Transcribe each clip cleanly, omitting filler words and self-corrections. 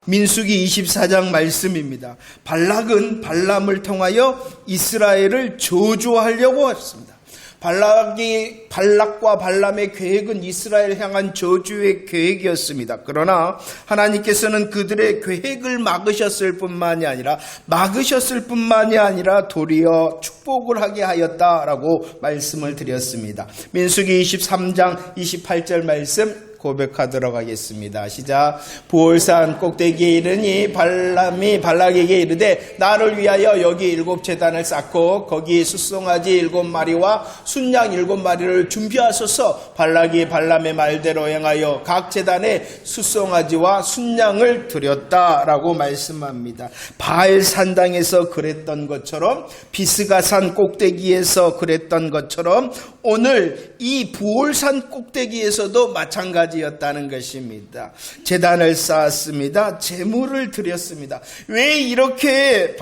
민수기 24장 말씀입니다. 발락은 발람을 통하여 이스라엘을 저주하려고 했습니다. 발락과 발람의 계획은 이스라엘 향한 저주의 계획이었습니다. 그러나 하나님께서는 그들의 계획을 막으셨을 뿐만이 아니라 도리어 축복을 하게 하였다라고 말씀을 드렸습니다. 민수기 23장 28절 말씀 고백하도록 하겠습니다. 시작. 부올산 꼭대기에 이르니 발람이 발락에게 이르되 나를 위하여 여기 7제단을 쌓고 거기 숫송아지 7마리와 순양 7마리를 준비하소서. 발락이 발람의 말대로 행하여 각 제단에 숫송아지와 순양을 드렸다라고 말씀합니다. 바알산당에서 그랬던 것처럼, 비스가산 꼭대기에서 그랬던 것처럼 오늘 이 부올산 꼭대기에서도 마찬가지였다는 것입니다. 제단을 쌓았습니다. 제물을 드렸습니다. 왜 이렇게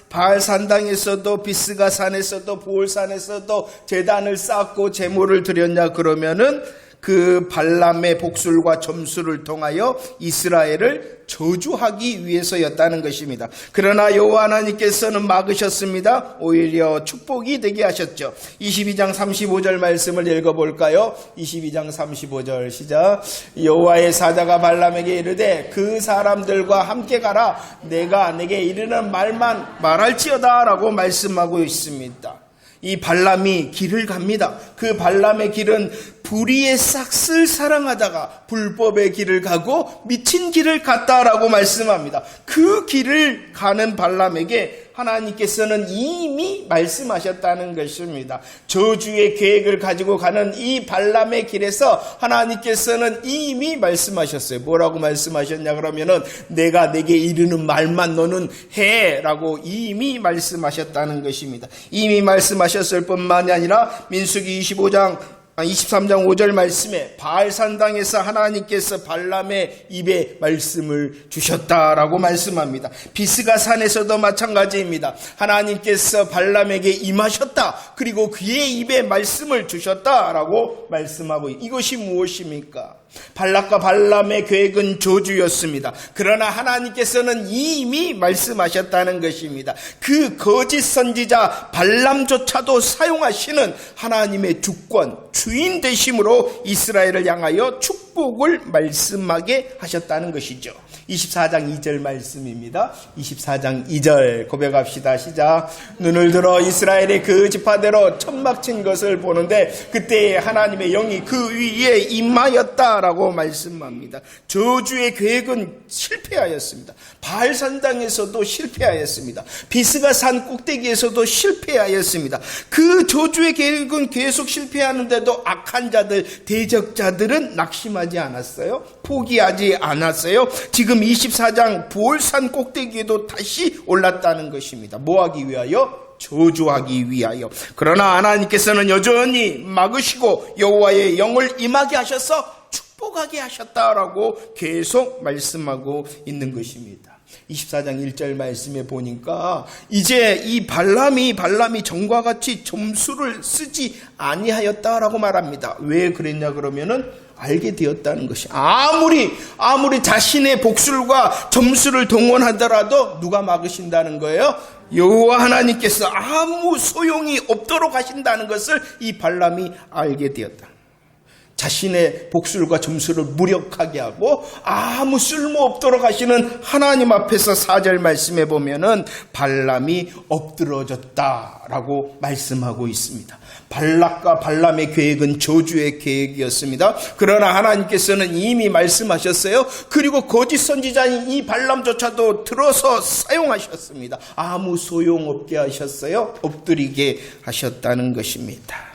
바알산당에서도 비스가산에서도 부올산에서도 제단을 쌓고 제물을 드렸냐 그러면은 그 발람의 복술과 점수를 통하여 이스라엘을 저주하기 위해서였다는 것입니다. 그러나 여호와 하나님께서는 막으셨습니다. 오히려 축복이 되게 하셨죠. 22장 35절 말씀을 읽어볼까요? 22장 35절 시작. 여호와의 사자가 발람에게 이르되 그 사람들과 함께 가라. 내가 내게 이르는 말만 말할지어다 라고 말씀하고 있습니다. 이 발람이 길을 갑니다. 그 발람의 길은 불의의 싹을 사랑하다가 불법의 길을 가고 미친 길을 갔다라고 말씀합니다. 그 길을 가는 발람에게 하나님께서는 이미 말씀하셨다는 것입니다. 저주의 계획을 가지고 가는 이 발람의 길에서 하나님께서는 이미 말씀하셨어요. 뭐라고 말씀하셨냐 그러면은 내가 내게 이르는 말만 너는 해라고 이미 말씀하셨다는 것입니다. 이미 말씀하셨을 뿐만이 아니라 민수기 23장 5절 말씀에 바알산당에서 하나님께서 발람의 입에 말씀을 주셨다라고 말씀합니다. 비스가산에서도 마찬가지입니다. 하나님께서 발람에게 임하셨다. 그리고 그의 입에 말씀을 주셨다라고 말씀하고 이것이 무엇입니까? 발락과 발람의 계획은 저주였습니다. 그러나 하나님께서는 이미 말씀하셨다는 것입니다. 그 거짓 선지자 발람조차도 사용하시는 하나님의 주권, 주인 되심으로 이스라엘을 향하여 축복을 말씀하게 하셨다는 것이죠. 24장 2절 말씀입니다. 24장 2절 고백합시다. 시작. 눈을 들어 이스라엘의 그 지파대로 천막 친 것을 보는데 그때 하나님의 영이 그 위에 임하였다라고 말씀합니다. 저주의 계획은 실패하였습니다. 바알산당에서도 실패하였습니다. 비스가산 꼭대기에서도 실패하였습니다. 그 저주의 계획은 계속 실패하는데도 악한 자들, 대적자들은 낙심하지 않았어요. 포기하지 않았어요. 지금 24장 부올산 꼭대기에도 다시 올랐다는 것입니다. 뭐하기 위하여? 저주하기 위하여. 그러나 하나님께서는 여전히 막으시고 여호와의 영을 임하게 하셔서 축복하게 하셨다라고 계속 말씀하고 있는 것입니다. 24장 1절 말씀에 보니까 이제 이 발람이 전과 같이 점수를 쓰지 아니하였다라고 말합니다. 왜 그랬냐 그러면은 알게 되었다는 것이 아무리 자신의 복술과 점수를 동원하더라도 누가 막으신다는 거예요? 여호와 하나님께서 아무 소용이 없도록 하신다는 것을 이 발람이 알게 되었다. 자신의 복술과 점수를 무력하게 하고 아무 쓸모없도록 하시는 하나님 앞에서 4절 말씀에 보면은 발람이 엎드러졌다라고 말씀하고 있습니다. 발락과 발람의 계획은 저주의 계획이었습니다. 그러나 하나님께서는 이미 말씀하셨어요. 그리고 거짓 선지자인 이 발람조차도 들어서 사용하셨습니다. 아무 소용없게 하셨어요. 엎드리게 하셨다는 것입니다.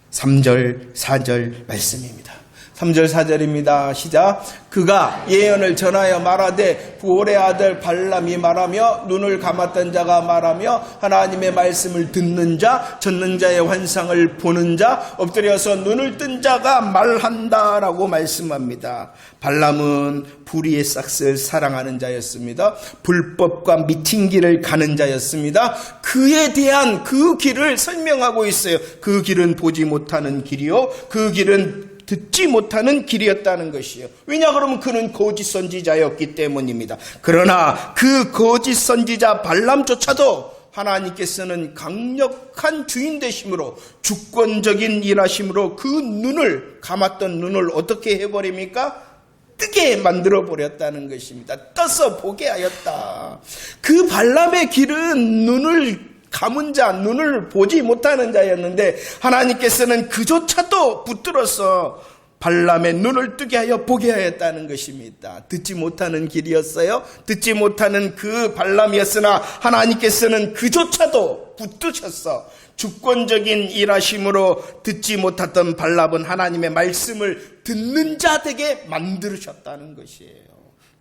3절 4절 말씀입니다. 3절 4절입니다. 시작. 그가 예언을 전하여 말하되 부올의 아들 발람이 말하며 눈을 감았던 자가 말하며 하나님의 말씀을 듣는 자, 젖는 자의 환상을 보는 자, 엎드려서 눈을 뜬 자가 말한다라고 말씀합니다. 발람은 불의의 싹을 사랑하는 자였습니다. 불법과 미친 길을 가는 자였습니다. 그에 대한 그 길을 설명하고 있어요. 그 길은 보지 못하는 길이요, 그 길은 듣지 못하는 길이었다는 것이에요. 왜냐 그러면 그는 거짓 선지자였기 때문입니다. 그러나 그 거짓 선지자 발람조차도 하나님께서는 강력한 주인 되심으로, 주권적인 일하심으로 그 눈을, 감았던 눈을 어떻게 해버립니까? 뜨게 만들어 버렸다는 것입니다. 떠서 보게 하였다. 그 발람의 길은 눈을 감은 자, 눈을 보지 못하는 자였는데 하나님께서는 그조차도 붙들어서 발람의 눈을 뜨게 하여 보게 하였다는 것입니다. 듣지 못하는 길이었어요. 듣지 못하는 그 발람이었으나 하나님께서는 그조차도 붙드셔서 주권적인 일하심으로 듣지 못했던 발람은 하나님의 말씀을 듣는 자 되게 만들으셨다는 것이에요.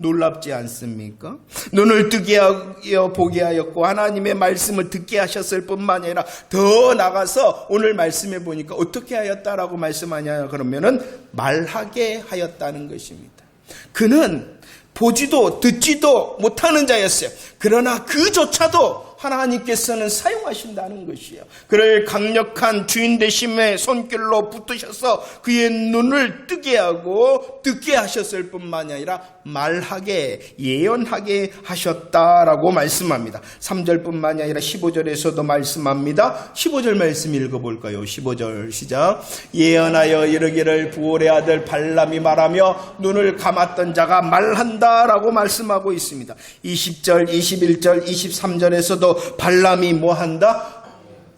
놀랍지 않습니까? 눈을 뜨게 하여 보게 하였고 하나님의 말씀을 듣게 하셨을 뿐만 아니라 더 나가서 오늘 말씀해 보니까 어떻게 하였다라고 말씀하냐 그러면은 말하게 하였다는 것입니다. 그는 보지도 듣지도 못하는 자였어요. 그러나 그조차도 하나님께서는 사용하신다는 것이에요. 그를 강력한 주인 되심의 손길로 붙으셔서 그의 눈을 뜨게 하고 듣게 하셨을 뿐만 아니라 말하게, 예언하게 하셨다라고 말씀합니다. 3절뿐만이 아니라 15절에서도 말씀합니다. 15절 말씀 읽어볼까요? 15절 시작. 예언하여 이르기를 부올의 아들 발람이 말하며 눈을 감았던 자가 말한다라고 말씀하고 있습니다. 20절, 21절, 23절에서도 발람이 뭐한다?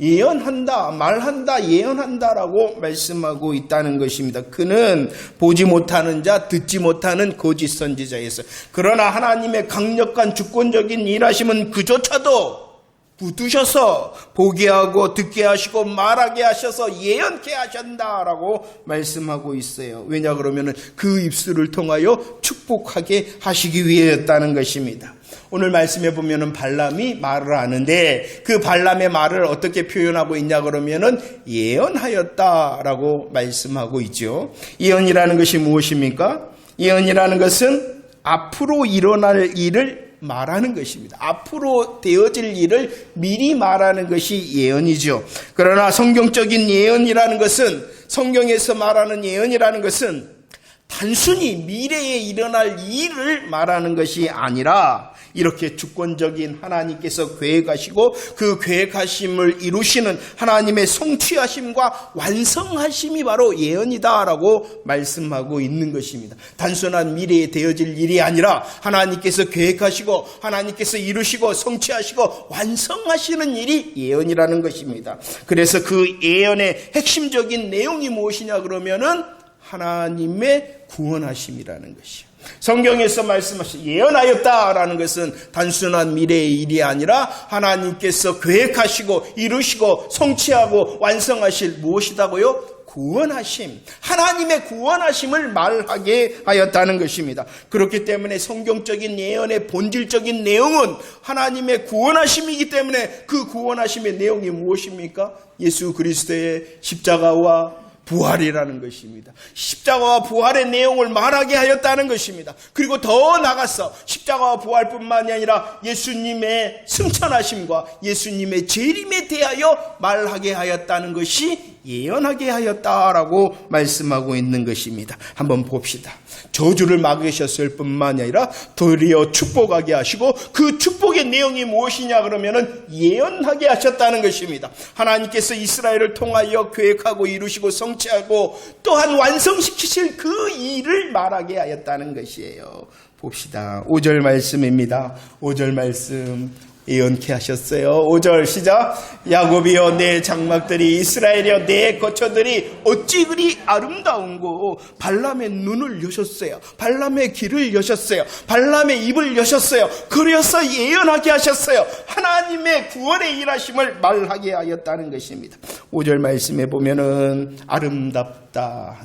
예언한다, 말한다, 예언한다라고 말씀하고 있다는 것입니다. 그는 보지 못하는 자, 듣지 못하는 거짓 선지자였어요. 그러나 하나님의 강력한 주권적인 일하심은 그조차도 붙으셔서 보게 하고 듣게 하시고 말하게 하셔서 예언케 하신다라고 말씀하고 있어요. 왜냐 그러면은 그 입술을 통하여 축복하게 하시기 위해였다는 것입니다. 오늘 말씀해 보면은 발람이 말을 하는데 그 발람의 말을 어떻게 표현하고 있냐 그러면은 예언하였다라고 말씀하고 있죠. 예언이라는 것이 무엇입니까? 예언이라는 것은 앞으로 일어날 일을 말하는 것입니다. 앞으로 되어질 일을 미리 말하는 것이 예언이죠. 그러나 성경적인 예언이라는 것은, 성경에서 말하는 예언이라는 것은 단순히 미래에 일어날 일을 말하는 것이 아니라 이렇게 주권적인 하나님께서 계획하시고 그 계획하심을 이루시는 하나님의 성취하심과 완성하심이 바로 예언이다라고 말씀하고 있는 것입니다. 단순한 미래에 되어질 일이 아니라 하나님께서 계획하시고 하나님께서 이루시고 성취하시고 완성하시는 일이 예언이라는 것입니다. 그래서 그 예언의 핵심적인 내용이 무엇이냐 그러면은 하나님의 구원하심이라는 것이요. 성경에서 말씀하신 예언하였다라는 것은 단순한 미래의 일이 아니라 하나님께서 계획하시고 이루시고 성취하고 완성하실 무엇이다고요? 구원하심, 하나님의 구원하심을 말하게 하였다는 것입니다. 그렇기 때문에 성경적인 예언의 본질적인 내용은 하나님의 구원하심이기 때문에 그 구원하심의 내용이 무엇입니까? 예수 그리스도의 십자가와 부활이라는 것입니다. 십자가와 부활의 내용을 말하게 하였다는 것입니다. 그리고 더 나가서 십자가와 부활뿐만이 아니라 예수님의 승천하심과 예수님의 재림에 대하여 말하게 하였다는 것이 예언하게 하였다라고 말씀하고 있는 것입니다. 한번 봅시다. 저주를 막으셨을 뿐만이 아니라 도리어 축복하게 하시고 그 축복의 내용이 무엇이냐 그러면은 예언하게 하셨다는 것입니다. 하나님께서 이스라엘을 통하여 계획하고 이루시고 성취하고 또한 완성시키실 그 일을 말하게 하였다는 것이에요. 봅시다. 5절 말씀입니다. 5절 말씀 예언케 하셨어요. 5절 시작. 야곱이여 내 장막들이, 이스라엘이여 내 거처들이 어찌 그리 아름다운고. 발람의 눈을 여셨어요. 발람의 귀를 여셨어요. 발람의 입을 여셨어요. 그래서 예언하게 하셨어요. 하나님의 구원의 일하심을 말하게 하였다는 것입니다. 5절 말씀에 보면은 아름답다.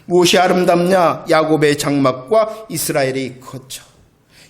무엇이 아름답냐? 야곱의 장막과 이스라엘의 거처.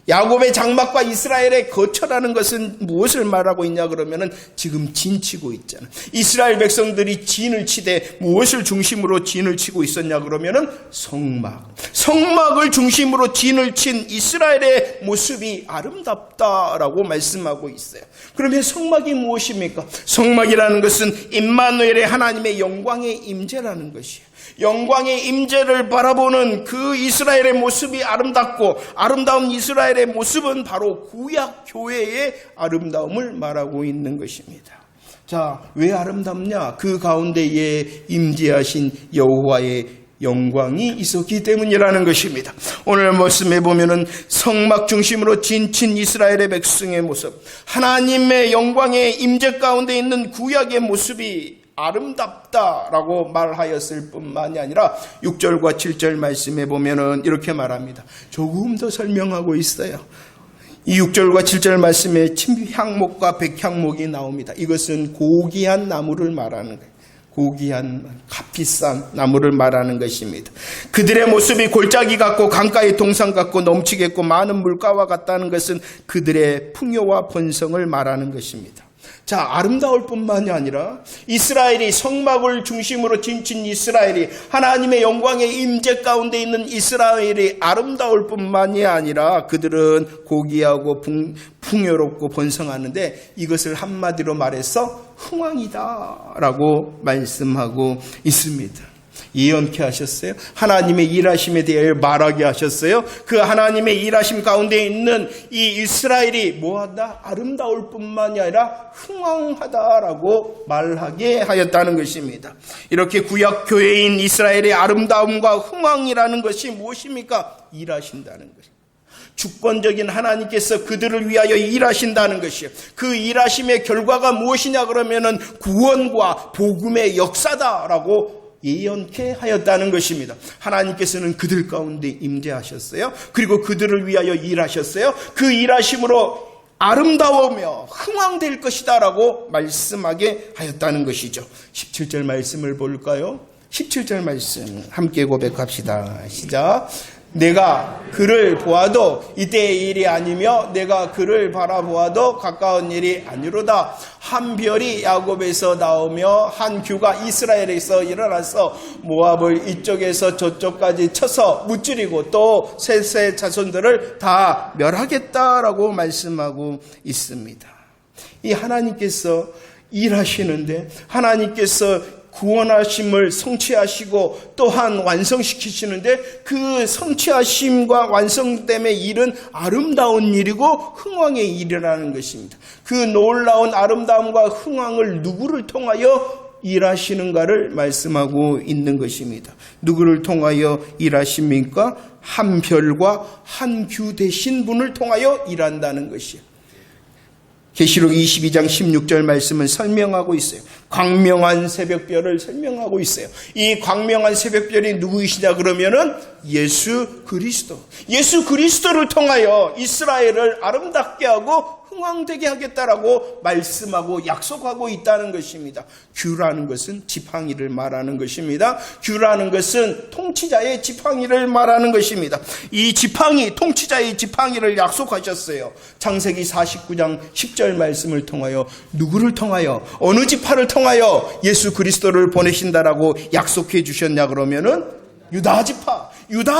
야곱의 장막과 이스라엘의 거처라는 것은 무엇을 말하고 있냐 그러면은 지금 진치고 있잖아요. 이스라엘 백성들이 진을 치되 무엇을 중심으로 진을 치고 있었냐 그러면은 성막을 중심으로 진을 친 이스라엘의 모습이 아름답다라고 말씀하고 있어요. 그러면 성막이 무엇입니까? 성막이라는 것은 임마누엘의 하나님의 영광의 임재라는 것이에요. 영광의 임재를 바라보는 그 이스라엘의 모습이 아름답고, 아름다운 이스라엘의 모습은 바로 구약 교회의 아름다움을 말하고 있는 것입니다. 자, 왜 아름답냐? 그 가운데에 임재하신 여호와의 영광이 있었기 때문이라는 것입니다. 오늘 말씀에 보면은 성막 중심으로 진친 이스라엘의 백성의 모습, 하나님의 영광의 임재 가운데 있는 구약의 모습이 아름답다라고 말하였을 뿐만이 아니라 6절과 7절 말씀에 보면은 이렇게 말합니다. 조금 더 설명하고 있어요. 이 6절과 7절 말씀에 침향목과 백향목이 나옵니다. 이것은 고귀한 나무를 말하는 거예요. 고귀한 값비싼 나무를 말하는 것입니다. 그들의 모습이 골짜기 같고 강가의 동산 같고 넘치겠고 많은 물가와 같다는 것은 그들의 풍요와 번성을 말하는 것입니다. 자, 아름다울 뿐만이 아니라 이스라엘이 성막을 중심으로 진친 이스라엘이, 하나님의 영광의 임재 가운데 있는 이스라엘이 아름다울 뿐만이 아니라 그들은 고귀하고 풍요롭고 번성하는데, 이것을 한마디로 말해서 흥왕이다라고 말씀하고 있습니다. 예언케 하셨어요. 하나님의 일하심에 대해 말하게 하셨어요. 그 하나님의 일하심 가운데 있는 이 이스라엘이 뭐하다? 아름다울 뿐만이 아니라 흥왕하다라고 말하게 하였다는 것입니다. 이렇게 구약 교회인 이스라엘의 아름다움과 흥왕이라는 것이 무엇입니까? 일하신다는 것입니다. 주권적인 하나님께서 그들을 위하여 일하신다는 것이에요. 그 일하심의 결과가 무엇이냐 그러면은 구원과 복음의 역사다라고 예언케 하였다는 것입니다. 하나님께서는 그들 가운데 임재하셨어요. 그리고 그들을 위하여 일하셨어요. 그 일하심으로 아름다우며 흥왕될 것이다 라고 말씀하게 하였다는 것이죠. 17절 말씀을 볼까요? 17절 말씀 함께 고백합시다. 시작. 내가 그를 보아도 이때의 일이 아니며 내가 그를 바라보아도 가까운 일이 아니로다. 한 별이 야곱에서 나오며 한 규가 이스라엘에서 일어나서 모압을 이쪽에서 저쪽까지 쳐서 무찌르고 또 셋의 자손들을 다 멸하겠다라고 말씀하고 있습니다. 이 하나님께서 일하시는데, 하나님께서 구원하심을 성취하시고 또한 완성시키시는데, 그 성취하심과 완성됨의 일은 아름다운 일이고 흥왕의 일이라는 것입니다. 그 놀라운 아름다움과 흥왕을 누구를 통하여 일하시는가를 말씀하고 있는 것입니다. 누구를 통하여 일하십니까? 한 별과 한 규 되신 분을 통하여 일한다는 것이에요. 계시록 22장 16절 말씀은 설명하고 있어요. 광명한 새벽별을 설명하고 있어요. 이 광명한 새벽별이 누구이시냐 그러면은 예수 그리스도. 예수 그리스도를 통하여 이스라엘을 아름답게 하고 흥왕되게 하겠다라고 말씀하고 약속하고 있다는 것입니다. 규라는 것은 지팡이를 말하는 것입니다. 규라는 것은 통치자의 지팡이를 말하는 것입니다. 이 지팡이, 통치자의 지팡이를 약속하셨어요. 창세기 49장 10절 말씀을 통하여 누구를 통하여, 어느 지파를 통하여 예수 그리스도를 보내신다라고 약속해 주셨냐 그러면은 유다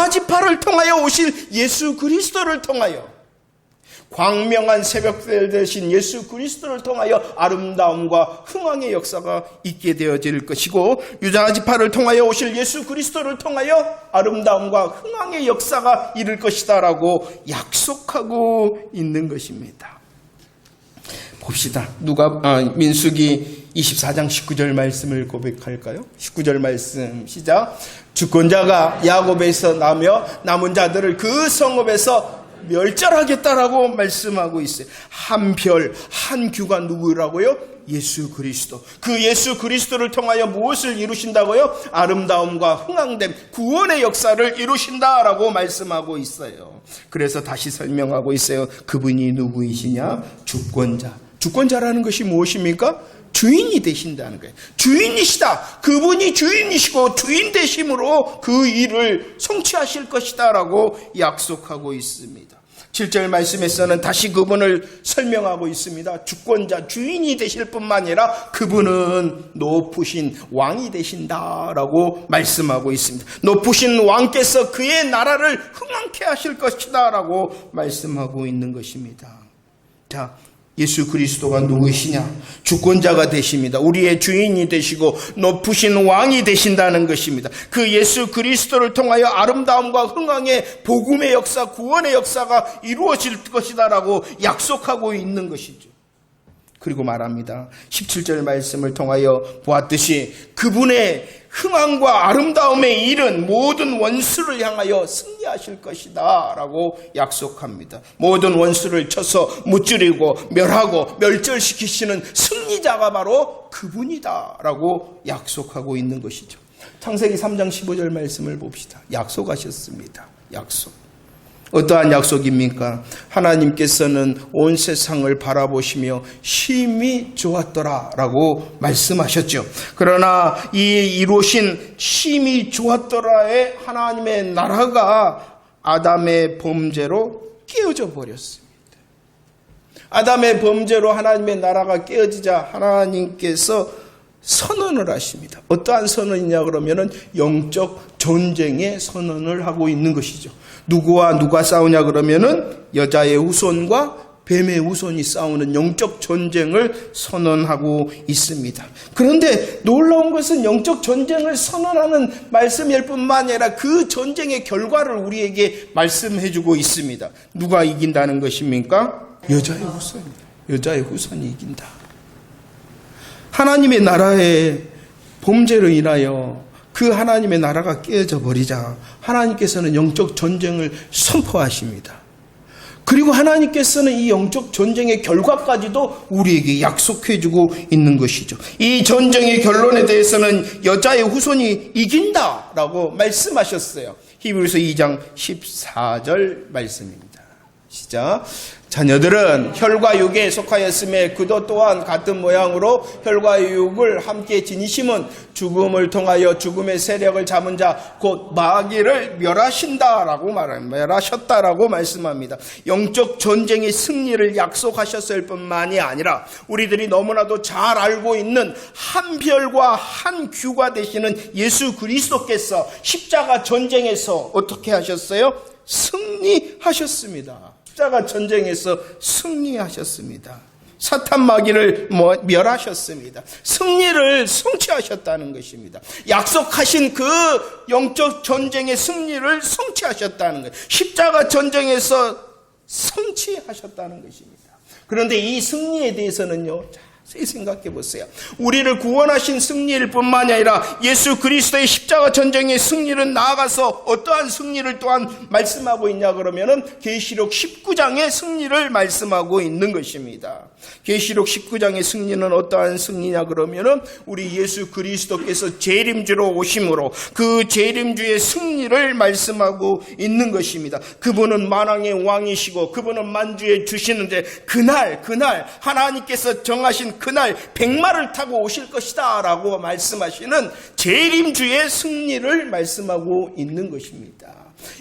지파를 통하여 오실 예수 그리스도를 통하여, 광명한 새벽별 되신 예수 그리스도를 통하여 아름다움과 흥왕의 역사가 있게 되어질 것이고, 유다 지파를 통하여 오실 예수 그리스도를 통하여 아름다움과 흥왕의 역사가 이룰 것이다라고 약속하고 있는 것입니다. 봅시다. 민수기 24장 19절 말씀을 고백할까요? 19절 말씀 시작. 주권자가 야곱에서 나며 남은 자들을 그 성읍에서 멸절하겠다라고 말씀하고 있어요. 한 별, 한 규가 누구라고요? 예수 그리스도. 그 예수 그리스도를 통하여 무엇을 이루신다고요? 아름다움과 흥왕됨, 구원의 역사를 이루신다라고 말씀하고 있어요. 그래서 다시 설명하고 있어요. 그분이 누구이시냐? 주권자. 주권자라는 것이 무엇입니까? 주인이 되신다는 거예요. 주인이시다. 그분이 주인이시고 주인 되심으로 그 일을 성취하실 것이다 라고 약속하고 있습니다. 7절 말씀에서는 다시 그분을 설명하고 있습니다. 주권자, 주인이 되실 뿐만 아니라 그분은 높으신 왕이 되신다라고 말씀하고 있습니다. 높으신 왕께서 그의 나라를 흥왕케 하실 것이다 라고 말씀하고 있는 것입니다. 자, 예수 그리스도가 누구시냐? 주권자가 되십니다. 우리의 주인이 되시고 높으신 왕이 되신다는 것입니다. 그 예수 그리스도를 통하여 아름다움과 흥왕의 복음의 역사, 구원의 역사가 이루어질 것이다라고 약속하고 있는 것이죠. 그리고 말합니다. 17절 말씀을 통하여 보았듯이 그분의 흥왕과 아름다움에 이른 모든 원수를 향하여 승리하실 것이다 라고 약속합니다. 모든 원수를 쳐서 무찌르고 멸하고 멸절시키시는 승리자가 바로 그분이다 라고 약속하고 있는 것이죠. 창세기 3장 15절 말씀을 봅시다. 약속하셨습니다. 약속. 어떠한 약속입니까? 하나님께서는 온 세상을 바라보시며 심히 좋았더라 라고 말씀하셨죠. 그러나 이 이루신 심히 좋았더라의 하나님의 나라가 아담의 범죄로 깨어져 버렸습니다. 아담의 범죄로 하나님의 나라가 깨어지자 하나님께서 선언을 하십니다. 어떠한 선언이냐 그러면은 영적 전쟁의 선언을 하고 있는 것이죠. 누구와 누가 싸우냐 그러면은 여자의 후손과 뱀의 후손이 싸우는 영적 전쟁을 선언하고 있습니다. 그런데 놀라운 것은 영적 전쟁을 선언하는 말씀일 뿐만 아니라 그 전쟁의 결과를 우리에게 말씀해주고 있습니다. 누가 이긴다는 것입니까? 여자의 후손입니다. 여자의 후손이 이긴다. 하나님의 나라의 범죄로 인하여 그 하나님의 나라가 깨어져 버리자 하나님께서는 영적 전쟁을 선포하십니다. 그리고 하나님께서는 이 영적 전쟁의 결과까지도 우리에게 약속해주고 있는 것이죠. 이 전쟁의 결론에 대해서는 여자의 후손이 이긴다라고 말씀하셨어요. 히브리서 2장 14절 말씀입니다. 시작. 자녀들은 혈과 육에 속하였음에 그도 또한 같은 모양으로 혈과 육을 함께 지니심은 죽음을 통하여 죽음의 세력을 잡은 자 곧 마귀를 멸하셨다라고 말씀합니다. 영적 전쟁의 승리를 약속하셨을 뿐만이 아니라 우리들이 너무나도 잘 알고 있는 한 별과 한 규가 되시는 예수 그리스도께서 십자가 전쟁에서 어떻게 하셨어요? 승리하셨습니다. 십자가 전쟁에서 승리하셨습니다. 사탄 마귀를 멸하셨습니다. 승리를 성취하셨다는 것입니다. 약속하신 그 영적 전쟁의 승리를 성취하셨다는 거예요. 십자가 전쟁에서 성취하셨다는 것입니다. 그런데 이 승리에 대해서는요, 자세히 생각해 보세요. 우리를 구원하신 승리일 뿐만이 아니라 예수 그리스도의 십자가 전쟁의 승리는 나아가서 어떠한 승리를 또한 말씀하고 있냐 그러면은 계시록 19장의 승리를 말씀하고 있는 것입니다. 계시록 19장의 승리는 어떠한 승리냐 그러면은 우리 예수 그리스도께서 재림주로 오심으로 그 재림주의 승리를 말씀하고 있는 것입니다. 그분은 만왕의 왕이시고 그분은 만주에 주시는데 그날 하나님께서 정하신 그날 백마를 타고 오실 것이다 라고 말씀하시는 재림주의 승리를 말씀하고 있는 것입니다.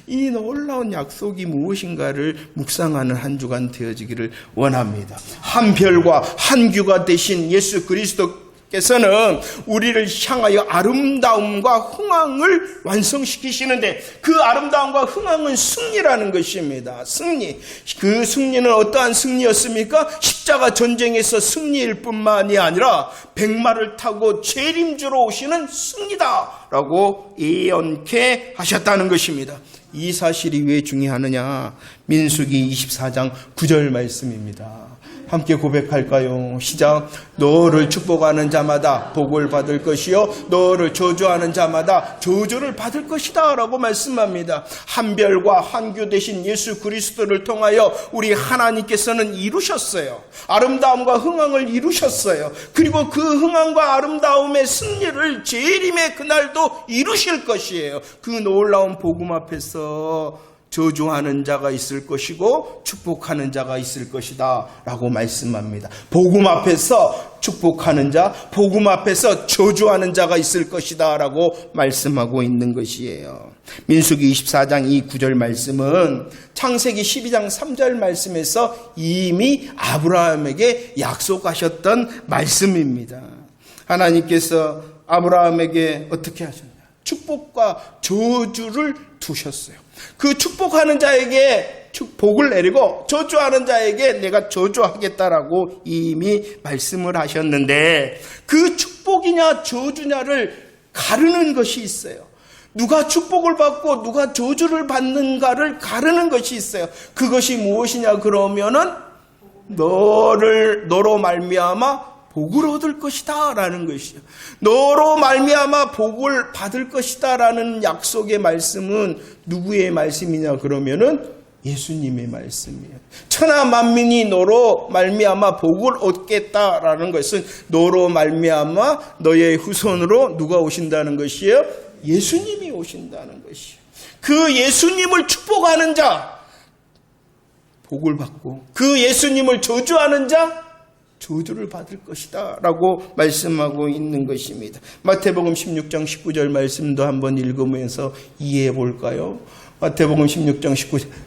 이 놀라운 약속이 무엇인가를 묵상하는 한 주간 되어지기를 원합니다. 한 별과 한 규가 되신 예수 그리스도께서는 우리를 향하여 아름다움과 흥왕을 완성시키시는데 그 아름다움과 흥왕은 승리라는 것입니다. 승리. 그 승리는 어떠한 승리였습니까? 십자가 전쟁에서 승리일 뿐만이 아니라 백마를 타고 재림주로 오시는 승리다라고 예언케 하셨다는 것입니다. 이 사실이 왜 중요하느냐? 민수기 24장 9절 말씀입니다. 함께 고백할까요? 시작. 너를 축복하는 자마다 복을 받을 것이요 너를 저주하는 자마다 저주를 받을 것이다 라고 말씀합니다. 한 별과 한 규 되신 예수 그리스도를 통하여 우리 하나님께서는 이루셨어요. 아름다움과 흥왕을 이루셨어요. 그리고 그 흥왕과 아름다움의 승리를 재림의 그날도 이루실 것이에요. 그 놀라운 복음 앞에서 저주하는 자가 있을 것이고 축복하는 자가 있을 것이다 라고 말씀합니다. 복음 앞에서 축복하는 자, 복음 앞에서 저주하는 자가 있을 것이다 라고 말씀하고 있는 것이에요. 민수기 24장 이 9절 말씀은 창세기 12장 3절 말씀에서 이미 아브라함에게 약속하셨던 말씀입니다. 하나님께서 아브라함에게 어떻게 하셨냐? 축복과 저주를 두셨어요. 그 축복하는 자에게 복을 내리고 저주하는 자에게 내가 저주하겠다라고 이미 말씀을 하셨는데 그 축복이냐 저주냐를 가르는 것이 있어요. 누가 축복을 받고 누가 저주를 받는가를 가르는 것이 있어요. 그것이 무엇이냐 그러면은 너로 말미암아 복을 얻을 것이다 라는 것이요. 너로 말미암아 복을 받을 것이다 라는 약속의 말씀은 누구의 말씀이냐 그러면은 예수님의 말씀이에요. 천하 만민이 너로 말미암아 복을 얻겠다라는 것은 너로 말미암아 너의 후손으로 누가 오신다는 것이에요? 예수님이 오신다는 것이에요. 그 예수님을 축복하는 자 복을 받고 그 예수님을 저주하는 자 저주를 받을 것이다 라고 말씀하고 있는 것입니다. 마태복음 16장 19절 말씀도 한번 읽으면서 이해해 볼까요? 마태복음 16장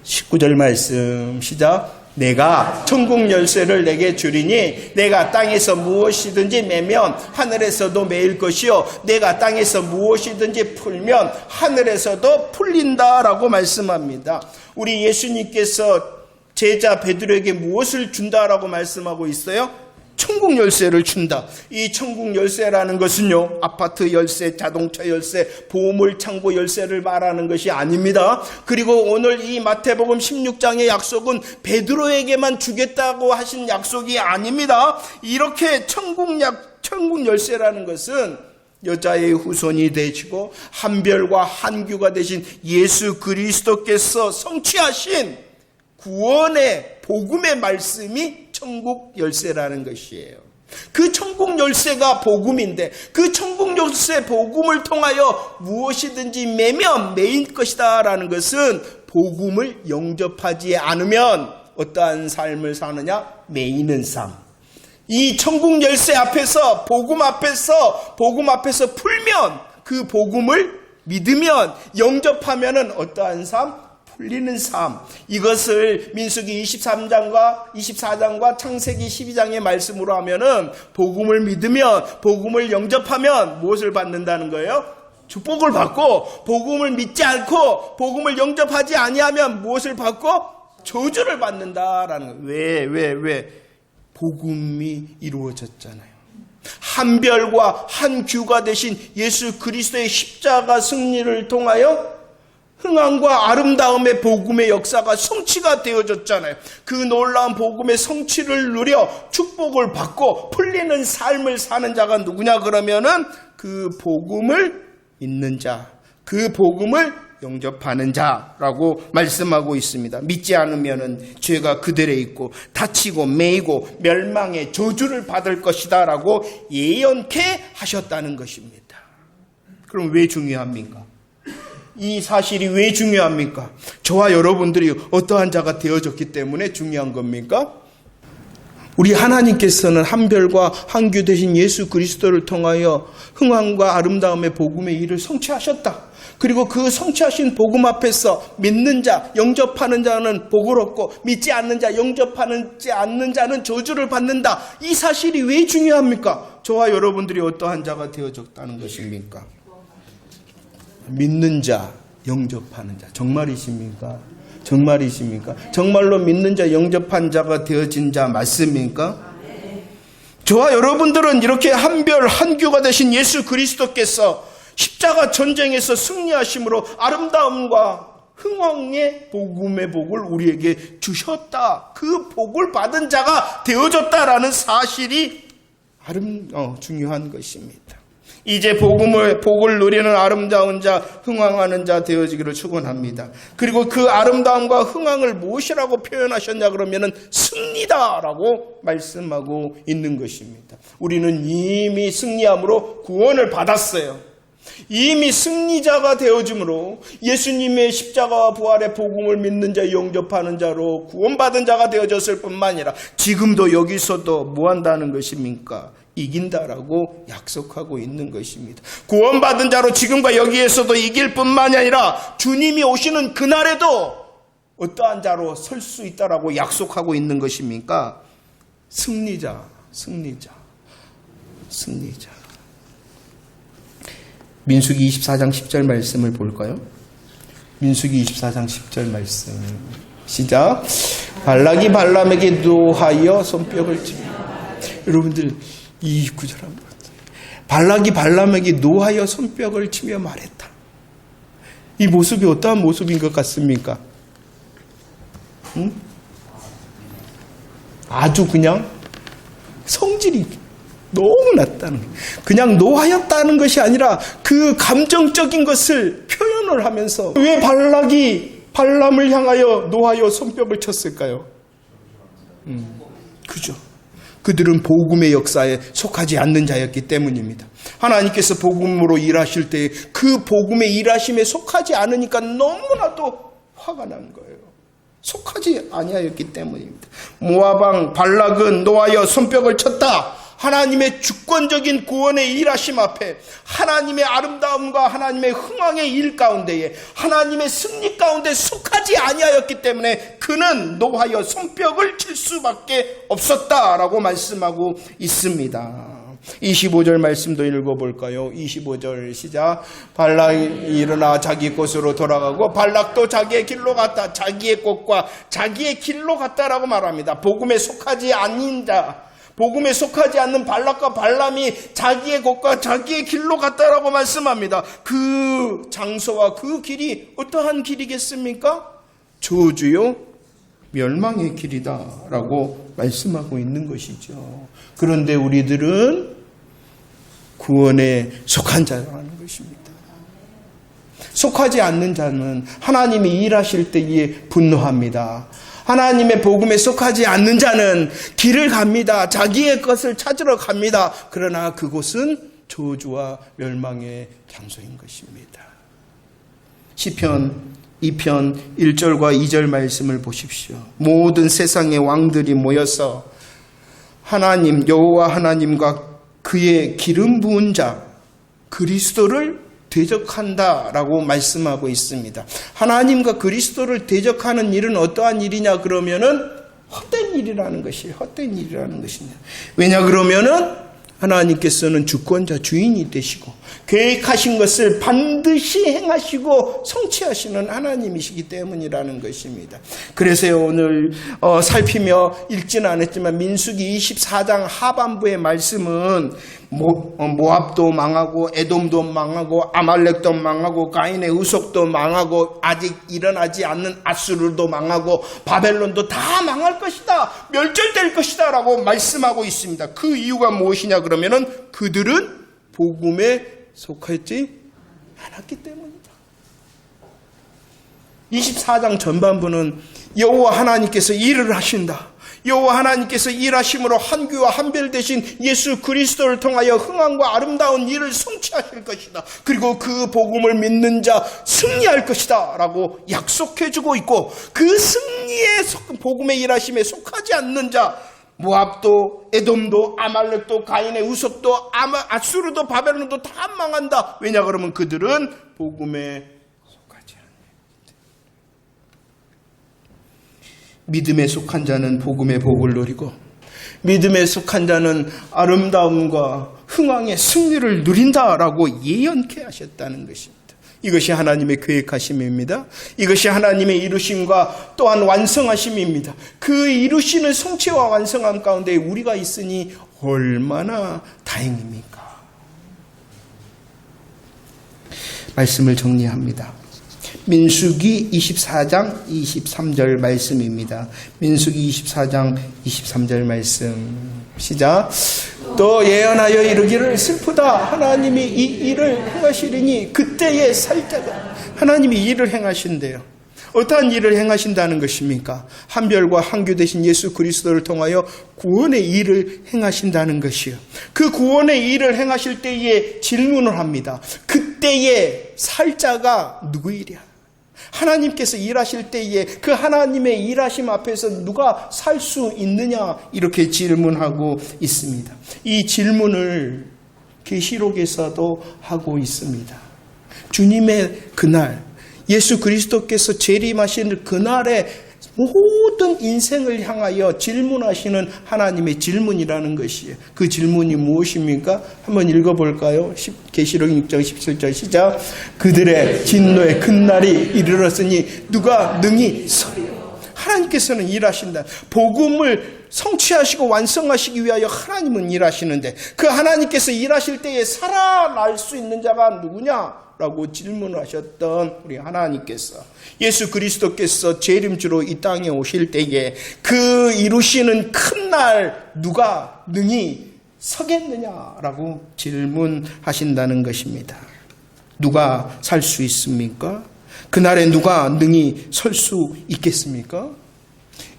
19절 말씀 시작. 내가 천국 열쇠를 내게 주리니 내가 땅에서 무엇이든지 매면 하늘에서도 매일 것이요 내가 땅에서 무엇이든지 풀면 하늘에서도 풀린다라고 말씀합니다. 우리 예수님께서 제자 베드로에게 무엇을 준다라고 말씀하고 있어요? 천국 열쇠를 준다. 이 천국 열쇠라는 것은요, 아파트 열쇠, 자동차 열쇠, 보물 창고 열쇠를 말하는 것이 아닙니다. 그리고 오늘 이 마태복음 16장의 약속은 베드로에게만 주겠다고 하신 약속이 아닙니다. 이렇게 천국 열쇠라는 것은 여자의 후손이 되시고 한별과 한규가 되신 예수 그리스도께서 성취하신 구원의 복음의 말씀이 천국 열쇠라는 것이에요. 그 천국 열쇠가 복음인데 그 천국 열쇠 복음을 통하여 무엇이든지 매면 매일 것이다 라는 것은 복음을 영접하지 않으면 어떠한 삶을 사느냐? 매이는 삶. 이 천국 열쇠 앞에서 복음 앞에서 풀면 그 복음을 믿으면 영접하면은 어떠한 삶? 풀리는 삶. 이것을 민수기 23장과 24장과 창세기 12장의 말씀으로 하면은 복음을 믿으면 복음을 영접하면 무엇을 받는다는 거예요? 축복을 받고 복음을 믿지 않고 복음을 영접하지 아니하면 무엇을 받고 저주를 받는다라는 거예요. 왜? 복음이 이루어졌잖아요. 한별과 한규가 되신 예수 그리스도의 십자가 승리를 통하여 흥왕과 아름다움의 복음의 역사가 성취가 되어졌잖아요. 그 놀라운 복음의 성취를 누려 축복을 받고 풀리는 삶을 사는 자가 누구냐 그러면은 그 복음을 믿는 자, 그 복음을 영접하는 자라고 말씀하고 있습니다. 믿지 않으면은 죄가 그들에 있고 다치고 매이고 멸망의 저주를 받을 것이다 라고 예언케 하셨다는 것입니다. 그럼 왜 중요합니까? 이 사실이 왜 중요합니까? 저와 여러분들이 어떠한 자가 되어졌기 때문에 중요한 겁니까? 우리 하나님께서는 한별과 한규 되신 예수 그리스도를 통하여 흥왕과 아름다움의 복음의 일을 성취하셨다. 그리고 그 성취하신 복음 앞에서 믿는 자, 영접하는 자는 복을 얻고 믿지 않는 자, 영접하지 않는 자는 저주를 받는다. 이 사실이 왜 중요합니까? 저와 여러분들이 어떠한 자가 되어졌다는 것입니까? 믿는 자, 영접하는 자. 정말이십니까? 정말로 믿는 자, 영접한 자가 되어진 자 맞습니까? 저와 여러분들은 이렇게 한별, 한규가 되신 예수 그리스도께서 십자가 전쟁에서 승리하심으로 아름다움과 흥왕의 복음의 복을 우리에게 주셨다. 그 복을 받은 자가 되어졌다라는 사실이 중요한 것입니다. 이제 복을 누리는 아름다운 자, 흥왕하는 자 되어지기를 축원합니다. 그리고 그 아름다움과 흥왕을 무엇이라고 표현하셨냐 그러면은 승리다라고 말씀하고 있는 것입니다. 우리는 이미 승리함으로 구원을 받았어요. 이미 승리자가 되어짐으로 예수님의 십자가와 부활의 복음을 믿는 자, 영접하는 자로 구원받은 자가 되어졌을 뿐만 아니라 지금도 여기서도 뭐 한다는 것입니까? 이긴다라고 약속하고 있는 것입니다. 구원받은 자로 지금과 여기에서도 이길 뿐만이 아니라 주님이 오시는 그날에도 어떠한 자로 설 수 있다라고 약속하고 있는 것입니까? 승리자. 민수기 24장 10절 말씀을 볼까요? 민수기 24장 10절 말씀. 시작. 발락이 발람에게 노하여 손뼉을 치며. 여러분들 이 구절 한번. 발락이 발람에게 노하여 손뼉을 치며 말했다. 이 모습이 어떠한 모습인 것 같습니까? 아주 그냥 성질이 너무 낮다는 거예요. 그냥 노하였다는 것이 아니라 그 감정적인 것을 표현을 하면서 왜 발락이 발람을 향하여 노하여 손뼉을 쳤을까요? 그죠. 그들은 복음의 역사에 속하지 않는 자였기 때문입니다. 하나님께서 복음으로 일하실 때 그 복음의 일하심에 속하지 않으니까 너무나도 화가 난 거예요. 속하지 아니하였기 때문입니다. 모압 왕 발락은 노하여 손뼉을 쳤다. 하나님의 주권적인 구원의 일하심 앞에 하나님의 아름다움과 하나님의 흥왕의 일 가운데에 하나님의 승리 가운데 속하지 아니하였기 때문에 그는 노하여 손뼉을 칠 수밖에 없었다라고 말씀하고 있습니다. 25절 말씀도 읽어볼까요? 25절 시작. 발락이 일어나 자기 곳으로 돌아가고 발락도 자기의 길로 갔다. 자기의 곳과 자기의 길로 갔다라고 말합니다. 복음에 속하지 않는 자, 복음에 속하지 않는 발락과 발람이 자기의 곳과 자기의 길로 갔다라고 말씀합니다. 그 장소와 그 길이 어떠한 길이겠습니까? 저주요 멸망의 길이다라고 말씀하고 있는 것이죠. 그런데 우리들은 구원에 속한 자라는 것입니다. 속하지 않는 자는 하나님이 일하실 때에 분노합니다. 하나님의 복음에 속하지 않는 자는 길을 갑니다. 자기의 것을 찾으러 갑니다. 그러나 그곳은 저주와 멸망의 장소인 것입니다. 시편 2편 1절과 2절 말씀을 보십시오. 모든 세상의 왕들이 모여서 하나님 여호와 하나님과 그의 기름 부은 자 그리스도를 대적한다라고 말씀하고 있습니다. 하나님과 그리스도를 대적하는 일은 어떠한 일이냐 그러면은 헛된 일이라는 것이에요. 헛된 일이라는 것입니다. 왜냐 그러면은 하나님께서는 주권자 주인이 되시고 계획하신 것을 반드시 행하시고 성취하시는 하나님이시기 때문이라는 것입니다. 그래서 오늘 살피며 읽지는 않았지만 민수기 24장 하반부의 말씀은 모압도 망하고 에돔도 망하고 아말렉도 망하고 가인의 의속도 망하고 아직 일어나지 않는 아수르도 망하고 바벨론도 다 망할 것이다. 멸절될 것이다 라고 말씀하고 있습니다. 그 이유가 무엇이냐 그러면은 그들은 복음에 속하지 않았기 때문이다. 24장 전반부는 여호와 하나님께서 일을 하신다. 여호와 하나님께서 일하심으로 한교와 한별 되신 예수 그리스도를 통하여 흥왕과 아름다운 일을 성취하실 것이다. 그리고 그 복음을 믿는 자 승리할 것이다 라고 약속해주고 있고 그 승리의 복음의 일하심에 속하지 않는 자 모압도 에돔도 아말렉도 가인의 우석도 아수르도 바벨론도 다 망한다. 왜냐 그러면 그들은 복음에 속하지 않는다. 믿음에 속한 자는 복음의 복을 누리고 믿음에 속한 자는 아름다움과 흥왕의 승리를 누린다라고 예언케 하셨다는 것입니다. 이것이 하나님의 계획하심입니다. 이것이 하나님의 이루심과 또한 완성하심입니다. 그 이루시는 성취와 완성함 가운데 우리가 있으니 얼마나 다행입니까? 말씀을 정리합니다. 민수기 24장 23절 말씀입니다. 민수기 24장 23절 말씀 시작. 또 예언하여 이르기를 슬프다. 하나님이 이 일을 행하시리니 그때의 살자가 하나님이 일을 행하신대요. 어떠한 일을 행하신다는 것입니까? 한별과 한교 되신 예수 그리스도를 통하여 구원의 일을 행하신다는 것이요. 그 구원의 일을 행하실 때에 질문을 합니다. 그때의 살자가 누구이랴? 하나님께서 일하실 때에 그 하나님의 일하심 앞에서 누가 살 수 있느냐 이렇게 질문하고 있습니다. 이 질문을 계시록에서도 하고 있습니다. 주님의 그날 예수 그리스도께서 재림하시는 그날에 모든 인생을 향하여 질문하시는 하나님의 질문이라는 것이에요. 그 질문이 무엇입니까? 한번 읽어볼까요? 계시록 6장 17절 시작. 그들의 진노의 큰 날이 이르렀으니 누가 능히 서리요. 하나님께서는 일하신다. 복음을 성취하시고 완성하시기 위하여 하나님은 일하시는데 그 하나님께서 일하실 때에 살아날 수 있는 자가 누구냐라고 질문하셨던 우리 하나님께서 예수 그리스도께서 재림주로 이 땅에 오실 때에 그 이루시는 큰 날 누가 능히 서겠느냐라고 질문하신다는 것입니다. 누가 살 수 있습니까? 그날에 누가 능히 설 수 있겠습니까?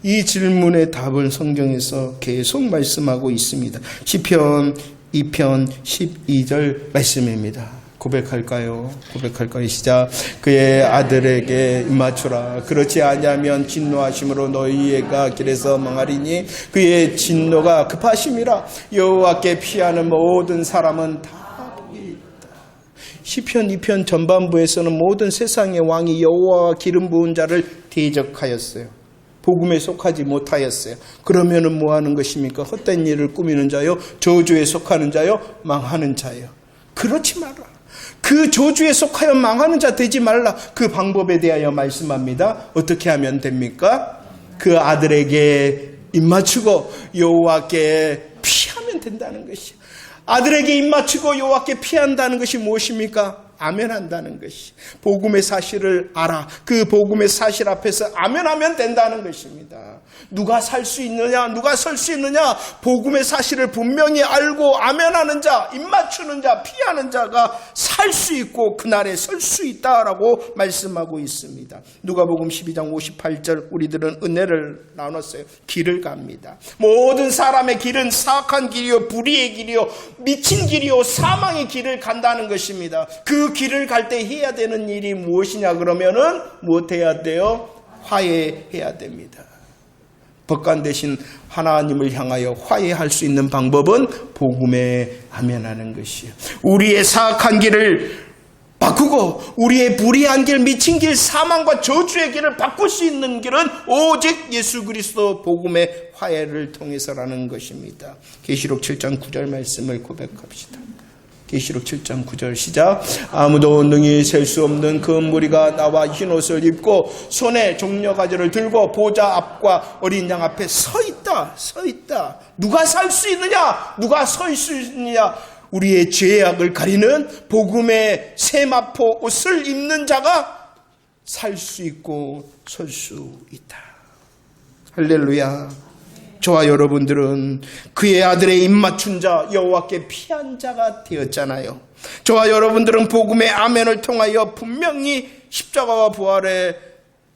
이 질문의 답을 성경에서 계속 말씀하고 있습니다. 시편 2편 12절 말씀입니다. 고백할까요? 시작. 그의 아들에게 입맞추라. 그렇지 아니하면 진노하심으로 너희가 길에서 망하리니 그의 진노가 급하심이라. 여호와께 피하는 모든 사람은 다 복이 있다. 시편 2편 전반부에서는 모든 세상의 왕이 여호와와 기름 부은 자를 대적하였어요. 복음에 속하지 못하였어요. 그러면은 뭐 하는 것입니까? 헛된 일을 꾸미는 자요, 저주에 속하는 자요, 망하는 자요. 그렇지 마라. 그 저주에 속하여 망하는 자 되지 말라. 그 방법에 대하여 말씀합니다. 어떻게 하면 됩니까? 그 아들에게 입맞추고 여호와께 피하면 된다는 것이요. 아들에게 입맞추고 여호와께 피한다는 것이 무엇입니까? 아멘한다는 것이. 복음의 사실을 알아. 그 복음의 사실 앞에서 아멘하면 된다는 것입니다. 누가 살 수 있느냐, 누가 설 수 있느냐, 복음의 사실을 분명히 알고 아멘하는 자, 입맞추는 자, 피하는 자가 살 수 있고 그날에 설 수 있다라고 말씀하고 있습니다. 누가복음 12장 58절 우리들은 은혜를 나눴어요. 길을 갑니다. 모든 사람의 길은 사악한 길이요, 불의의 길이요, 미친 길이요, 사망의 길을 간다는 것입니다. 그 길을 갈 때 해야 되는 일이 무엇이냐 그러면은 무엇 해야 돼요? 화해해야 됩니다. 법관 대신 하나님을 향하여 화해할 수 있는 방법은 복음에 아멘하는 것이에요. 우리의 사악한 길을 바꾸고 우리의 불의한 길, 미친 길, 사망과 저주의 길을 바꿀 수 있는 길은 오직 예수 그리스도 복음의 화해를 통해서라는 것입니다. 계시록 7장 9절 말씀을 고백합시다. 계시록 7장 9절 시작. 아무도 능히 셀 수 없는 그 무리가 나와 흰옷을 입고 손에 종려가지를 들고 보좌 앞과 어린 양 앞에 서 있다. 누가 살 수 있느냐? 누가 설 수 있느냐? 우리의 죄악을 가리는 복음의 세마포 옷을 입는 자가 살 수 있고 설 수 있다. 할렐루야. 저와 여러분들은 그의 아들의 입맞춘 자, 여호와께 피한 자가 되었잖아요. 저와 여러분들은 복음의 아멘을 통하여 분명히 십자가와 부활의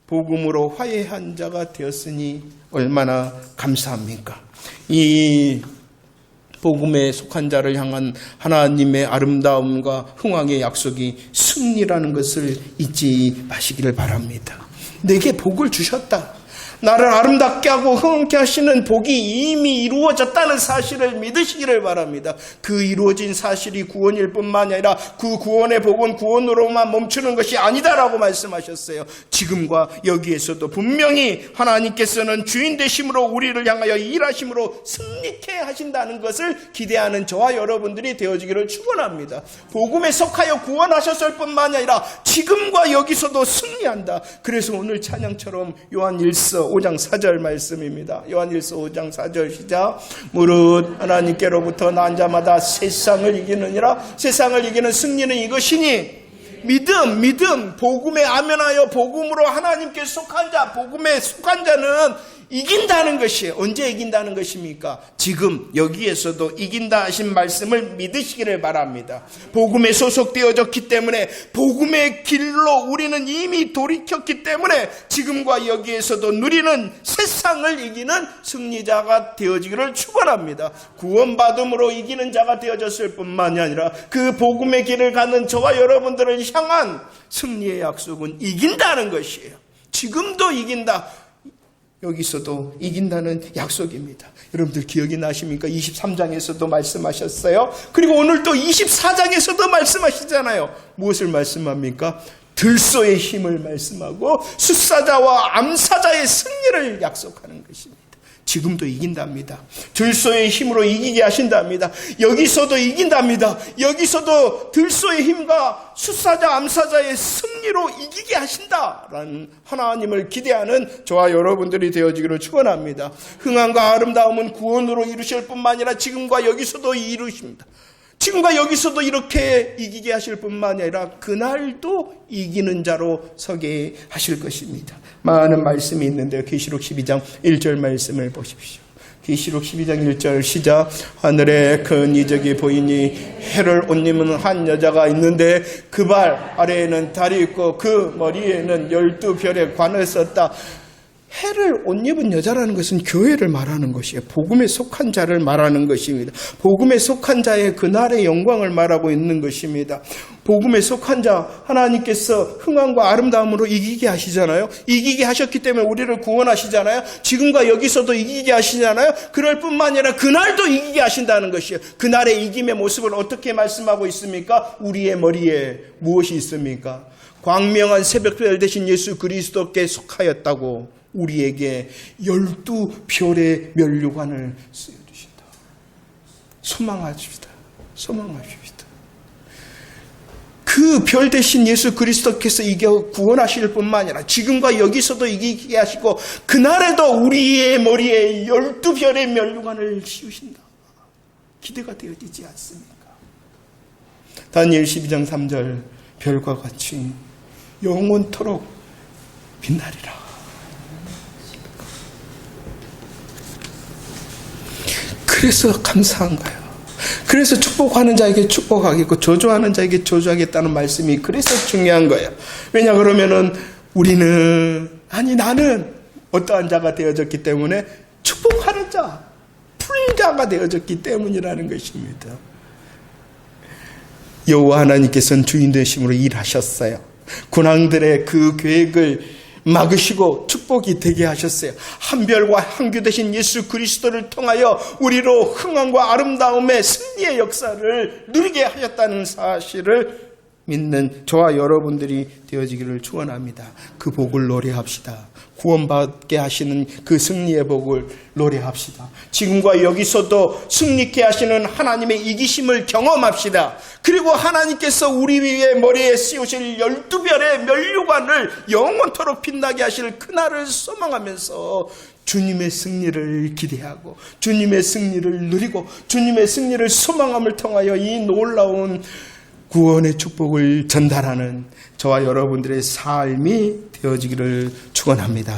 복음으로 화해한 자가 되었으니 얼마나 감사합니까? 이 복음에 속한 자를 향한 하나님의 아름다움과 흥왕의 약속이 승리라는 것을 잊지 마시기를 바랍니다. 내게 복을 주셨다. 나를 아름답게 하고 흥하게 하시는 복이 이미 이루어졌다는 사실을 믿으시기를 바랍니다. 그 이루어진 사실이 구원일 뿐만 아니라 그 구원의 복은 구원으로만 멈추는 것이 아니다라고 말씀하셨어요. 지금과 여기에서도 분명히 하나님께서는 주인 되심으로 우리를 향하여 일하심으로 승리케 하신다는 것을 기대하는 저와 여러분들이 되어지기를 축원합니다. 복음에 속하여 구원하셨을 뿐만 아니라 지금과 여기서도 승리한다. 그래서 오늘 찬양처럼 요한일서 5장 4절 말씀입니다. 요한일서 5장 4절 시작. 무릇 하나님께로부터 난 자마다 세상을 이기느니라. 세상을 이기는 승리는 이것이니 믿음, 복음에 아멘하여 복음으로 하나님께 속한 자, 복음에 속한 자는 이긴다는 것이에요. 언제 이긴다는 것입니까? 지금 여기에서도 이긴다 하신 말씀을 믿으시기를 바랍니다. 복음에 소속되어졌기 때문에 복음의 길로 우리는 이미 돌이켰기 때문에 지금과 여기에서도 누리는 세상을 이기는 승리자가 되어지기를 축원합니다. 구원받음으로 이기는 자가 되어졌을 뿐만이 아니라 그 복음의 길을 가는 저와 여러분들을 향한 승리의 약속은 이긴다는 것이에요. 지금도 이긴다. 여기서도 이긴다는 약속입니다. 여러분들 기억이 나십니까? 23장에서도 말씀하셨어요. 그리고 오늘 또 24장에서도 말씀하시잖아요. 무엇을 말씀합니까? 들소의 힘을 말씀하고 숫사자와 암사자의 승리를 약속하는 것입니다. 지금도 이긴답니다. 들소의 힘으로 이기게 하신답니다. 여기서도 이긴답니다. 여기서도 들소의 힘과 숫사자 암사자의 승리로 이기게 하신다라는 하나님을 기대하는 저와 여러분들이 되어지기를 축원합니다. 흥함과 아름다움은 구원으로 이루실 뿐만 아니라 지금과 여기서도 이루십니다. 지금과 여기서도 이렇게 이기게 하실 뿐만 아니라 그날도 이기는 자로 서게 하실 것입니다. 많은 말씀이 있는데요. 계시록 12장 1절 말씀을 보십시오. 계시록 12장 1절 시작. 하늘에 큰 이적이 보이니 해를 옷 입은 한 여자가 있는데 그 발 아래에는 달이 있고 그 머리에는 12별의 관을 썼다. 해를 옷 입은 여자라는 것은 교회를 말하는 것이에요. 복음에 속한 자를 말하는 것입니다. 복음에 속한 자의 그날의 영광을 말하고 있는 것입니다. 복음에 속한 자, 하나님께서 흥함과 아름다움으로 이기게 하시잖아요. 이기게 하셨기 때문에 우리를 구원하시잖아요. 지금과 여기서도 이기게 하시잖아요. 그럴 뿐만 아니라 그날도 이기게 하신다는 것이에요. 그날의 이김의 모습을 어떻게 말씀하고 있습니까? 우리의 머리에 무엇이 있습니까? 광명한 새벽별 되신 예수 그리스도께 속하였다고 우리에게 12별의 면류관을 쓰여주신다. 소망하십시다. 소망하십시다. 그 별 대신 예수 그리스도께서 이겨 구원하실 뿐만 아니라 지금과 여기서도 이기게 하시고 그날에도 우리의 머리에 12별의 면류관을 씌우신다. 기대가 되어지지 않습니까? 다니엘 12장 3절 별과 같이 영원토록 빛나리라. 그래서 감사한 거예요. 그래서 축복하는 자에게 축복하겠고 저주하는 자에게 저주하겠다는 말씀이 그래서 중요한 거예요. 왜냐 그러면은 나는 어떠한 자가 되어졌기 때문에 축복하는 자, 풀린 자가 되어졌기 때문이라는 것입니다. 여호와 하나님께서는 주인 되심으로 일하셨어요. 군왕들의 그 계획을 막으시고 축복이 되게 하셨어요. 한별과 한규 되신 예수 그리스도를 통하여 우리로 흥함과 아름다움의 승리의 역사를 누리게 하셨다는 사실을 믿는 저와 여러분들이 되어지기를 축원합니다. 그 복을 노래합시다. 구원받게 하시는 그 승리의 복을 노래합시다. 지금과 여기서도 승리케 하시는 하나님의 이기심을 경험합시다. 그리고 하나님께서 우리 위에 머리에 씌우실 12별의 면류관을 영원토록 빛나게 하실 그날을 소망하면서 주님의 승리를 기대하고 주님의 승리를 누리고 주님의 승리를 소망함을 통하여 이 놀라운 구원의 축복을 전달하는 저와 여러분들의 삶이 되어지기를 축원합니다.